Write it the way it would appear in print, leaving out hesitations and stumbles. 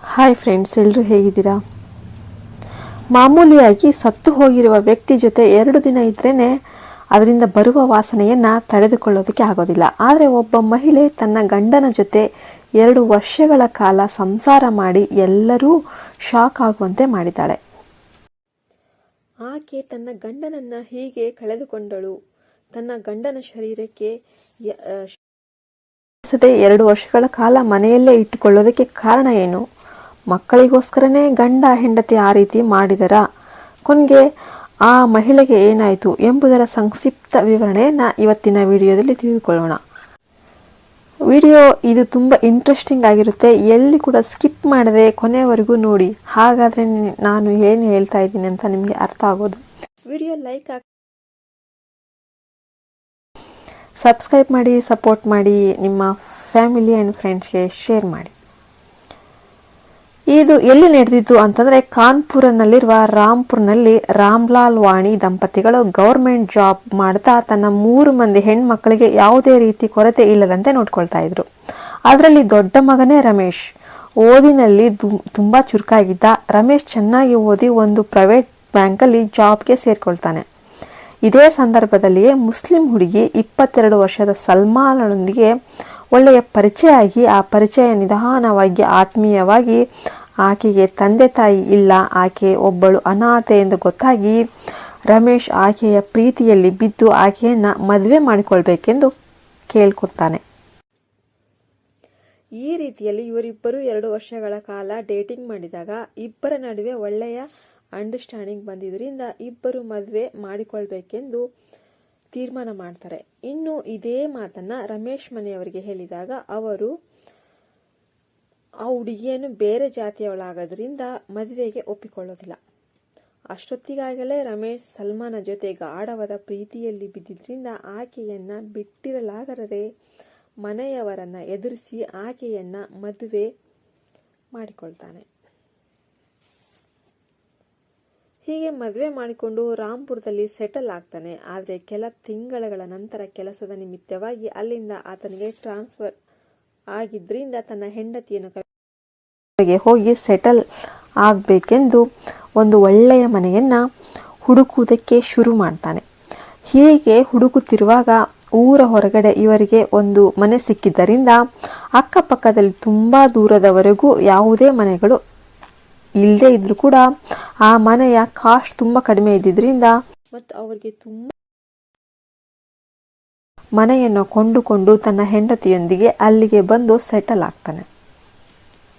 Hi friends, ಎಲ್ಲರೂ ಹೇಗಿದ್ದೀರಾ? ಮಾಮೂಲಿಯಾಗಿ ಸತ್ತು ಹೋಗಿರುವ ವ್ಯಕ್ತಿ ಜೊತೆ 2 ದಿನ ಇದ್ರೇ ಅದರಿಂದ ಬರುವ ವಾಸನೆಯನ್ನು ತಡೆದುಕೊಳ್ಳೋದಕ್ಕೆ ಆಗೋದಿಲ್ಲ. ಆದರೆ ಒಬ್ಬ ಮಹಿಳೆ ತನ್ನ ಗಂಡನ ಜೊತೆ 2 ವರ್ಷಗಳ ಕಾಲ ಸಂಸಾರ ಮಾಡಿ ಎಲ್ಲರೂ ಶಾಕ್ ಆಗುವಂತೆ ಮಾಡಿದ್ದಾಳೆ. ಆಕೆ ತನ್ನ ಗಂಡನನ್ನು ಹೀಗೆ ಕಳೆದುಕೊಂಡಳು. ತನ್ನ ಗಂಡನ ಶರೀರಕ್ಕೆ 2 ವರ್ಷಗಳ ಕಾಲ ಮನೆಯಲ್ಲೇ ಇಟ್ಟುಕೊಳ್ಳೋದಕ್ಕೆ ಕಾರಣ ಏನು? ಮಕ್ಕಳಿಗೋಸ್ಕರನೇ ಗಂಡ ಹೆಂಡತಿ ಆ ರೀತಿ ಮಾಡಿದರ? ಕೊನೆಗೆ ಆ ಮಹಿಳೆಗೆ ಏನಾಯಿತು ಎಂಬುದರ ಸಂಕ್ಷಿಪ್ತ ವಿವರಣೆಯನ್ನು ಇವತ್ತಿನ ವಿಡಿಯೋದಲ್ಲಿ ತಿಳಿದುಕೊಳ್ಳೋಣ. ವಿಡಿಯೋ ಇದು ತುಂಬ ಇಂಟ್ರೆಸ್ಟಿಂಗ್ ಆಗಿರುತ್ತೆ. ಎಲ್ಲಿ ಕೂಡ ಸ್ಕಿಪ್ ಮಾಡದೆ ಕೊನೆಯವರೆಗೂ ನೋಡಿ. ಹಾಗಾದರೆ ನಾನು ಏನು ಹೇಳ್ತಾ ಇದ್ದೀನಿ ಅಂತ ನಿಮಗೆ ಅರ್ಥ ಆಗೋದು. ವಿಡಿಯೋ ಲೈಕ್ ಹಾಕಿ, ಸಬ್ಸ್ಕ್ರೈಬ್ ಮಾಡಿ, ಸಪೋರ್ಟ್ ಮಾಡಿ, ನಿಮ್ಮ ಫ್ಯಾಮಿಲಿ ಆ್ಯಂಡ್ ಫ್ರೆಂಡ್ಸ್ಗೆ ಶೇರ್ ಮಾಡಿ. ಇದು ಎಲ್ಲಿ ನಡೆದಿದ್ದು ಅಂತಂದರೆ, ಕಾನ್ಪುರನಲ್ಲಿರುವ ರಾಂಪುರ್ನಲ್ಲಿ ರಾಮ್ಲಾಲ್ ವಾಣಿ ದಂಪತಿಗಳು ಗೌರ್ಮೆಂಟ್ ಜಾಬ್ ಮಾಡ್ತಾ ತನ್ನ 3 ಮಂದಿ ಹೆಣ್ಮಕ್ಕಳಿಗೆ ಯಾವುದೇ ರೀತಿ ಕೊರತೆ ಇಲ್ಲದಂತೆ ನೋಡ್ಕೊಳ್ತಾ ಇದ್ರು. ಅದರಲ್ಲಿ ದೊಡ್ಡ ಮಗನೇ ರಮೇಶ್. ಓದಿನಲ್ಲಿ ತುಂಬ ಚುರುಕಾಗಿದ್ದ. ರಮೇಶ್ ಚೆನ್ನಾಗಿ ಓದಿ ಒಂದು ಪ್ರೈವೇಟ್ ಬ್ಯಾಂಕಲ್ಲಿ ಜಾಬ್ಗೆ ಸೇರ್ಕೊಳ್ತಾನೆ. ಇದೇ ಸಂದರ್ಭದಲ್ಲಿಯೇ ಮುಸ್ಲಿಂ ಹುಡುಗಿ 22 ವರ್ಷದ ಸಲ್ಮಾನಳೊಂದಿಗೆ ಒಳ್ಳೆಯ ಪರಿಚಯ ಆಗಿ, ಆ ಪರಿಚಯ ನಿಧಾನವಾಗಿ ಆತ್ಮೀಯವಾಗಿ ಆಕೆಗೆ ತಂದೆ ತಾಯಿ ಇಲ್ಲ, ಆಕೆ ಒಬ್ಬಳು ಅನಾಥೆ ಎಂದು ಗೊತ್ತಾಗಿ ರಮೇಶ್ ಆಕೆಯ ಪ್ರೀತಿಯಲ್ಲಿ ಬಿದ್ದು ಆಕೆಯನ್ನು ಮದುವೆ ಮಾಡಿಕೊಳ್ಬೇಕೆಂದು ಕೇಳ್ಕೊತಾನೆ. ಈ ರೀತಿಯಲ್ಲಿ ಇವರಿಬ್ಬರು 2 ವರ್ಷಗಳ ಕಾಲ ಡೇಟಿಂಗ್ ಮಾಡಿದಾಗ ಇಬ್ಬರ ನಡುವೆ ಒಳ್ಳೆಯ ಅಂಡರ್ಸ್ಟ್ಯಾಂಡಿಂಗ್ ಬಂದಿದ್ದರಿಂದ ಇಬ್ಬರು ಮದುವೆ ಮಾಡಿಕೊಳ್ಬೇಕೆಂದು ತೀರ್ಮಾನ ಮಾಡ್ತಾರೆ. ಇನ್ನು ಇದೇ ಮಾತನ್ನ ರಮೇಶ್ ಮನೆಯವರಿಗೆ ಹೇಳಿದಾಗ ಅವರು ಆ ಹುಡುಗಿಯನ್ನು ಬೇರೆ ಜಾತಿಯವಳಾಗೋದ್ರಿಂದ ಮದುವೆಗೆ ಒಪ್ಪಿಕೊಳ್ಳೋದಿಲ್ಲ. ಅಷ್ಟೊತ್ತಿಗಾಗಲೇ ರಮೇಶ್ ಸಲ್ಮಾನ ಜೊತೆ ಗಾಢವಾದ ಪ್ರೀತಿಯಲ್ಲಿ ಬಿದ್ದಿದ್ದರಿಂದ ಆಕೆಯನ್ನ ಬಿಟ್ಟಿರಲಾಗದೆ ಮನೆಯವರನ್ನ ಎದುರಿಸಿ ಆಕೆಯನ್ನ ಮದುವೆ ಮಾಡಿಕೊಳ್ತಾನೆ. ಹೀಗೆ ಮದುವೆ ಮಾಡಿಕೊಂಡು ರಾಂಪುರದಲ್ಲಿ ಸೆಟಲ್ ಆಗ್ತಾನೆ. ಆದರೆ ಕೆಲ ತಿಂಗಳ ನಂತರ ಕೆಲಸದ ನಿಮಿತ್ತವಾಗಿ ಅಲ್ಲಿಂದ ಆತನಿಗೆ ಟ್ರಾನ್ಸ್ಫರ್ ಆಗಿದ್ರಿಂದ ತನ್ನ ಹೆಂಡತಿಯನ್ನು ಹೋಗಿ ಸೆಟಲ್ ಆಗಬೇಕೆಂದು ಒಂದು ಒಳ್ಳೆಯ ಮನೆಯನ್ನು ಹುಡುಕುವುದಕ್ಕೆ ಶುರು ಮಾಡ್ತಾನೆ. ಹೀಗೆ ಹುಡುಕುತ್ತಿರುವಾಗ ಊರ ಹೊರಗಡೆ ಇವರಿಗೆ ಒಂದು ಮನೆ ಸಿಕ್ಕಿದ್ದರಿಂದ ಅಕ್ಕಪಕ್ಕದಲ್ಲಿ ತುಂಬ ದೂರದವರೆಗೂ ಯಾವುದೇ ಮನೆಗಳು ಇಲ್ಲದೆ ಇದ್ರೂ ಕೂಡ ಆ ಮನೆಯ ಕಾಸ್ಟ್ ತುಂಬ ಕಡಿಮೆ ಇದ್ದಿದ್ದರಿಂದ ಮತ್ತು ಅವರಿಗೆ ತುಂಬ ಮನೆಯನ್ನು ಕೊಂಡುಕೊಂಡು ತನ್ನ ಹೆಂಡತಿಯೊಂದಿಗೆ ಅಲ್ಲಿಗೆ ಬಂದು ಸೆಟಲ್ ಆಗ್ತಾನೆ.